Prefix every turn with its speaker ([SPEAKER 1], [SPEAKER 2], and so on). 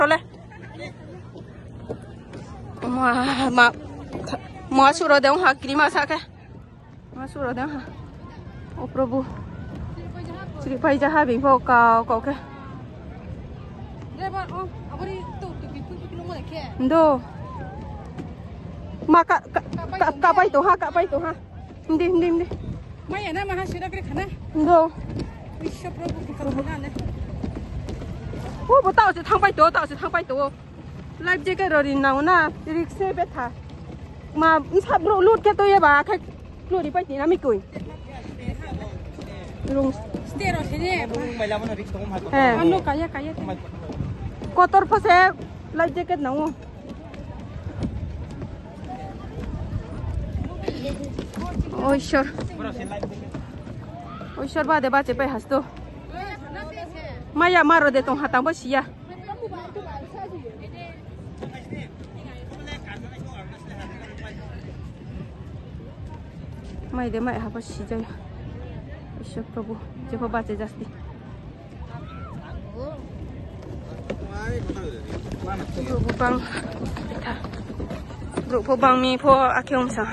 [SPEAKER 1] le ma suro de ha Kirima sa ke ma suro de ha o Prabhu Sri Philjakha bình vô cao cậu ke ndo mà cả bay tổ ha đi mày ở đây mà ha sửa cái khăn ndo ô bộ tao sẽ thang bay tổ lại chơi cái rồi nào na đi xe bé thà mà sắp lút cái tôi bà khách lút đi bay tí nó mới cười Rung kotor pa saya life jacket na mo oi sure ba de ba che pai hasto maya maro de tong hatang ba sia mai de mai ha ba si jay Ishak Prabhu jepa baca jasti Bro bang mi po akyong sa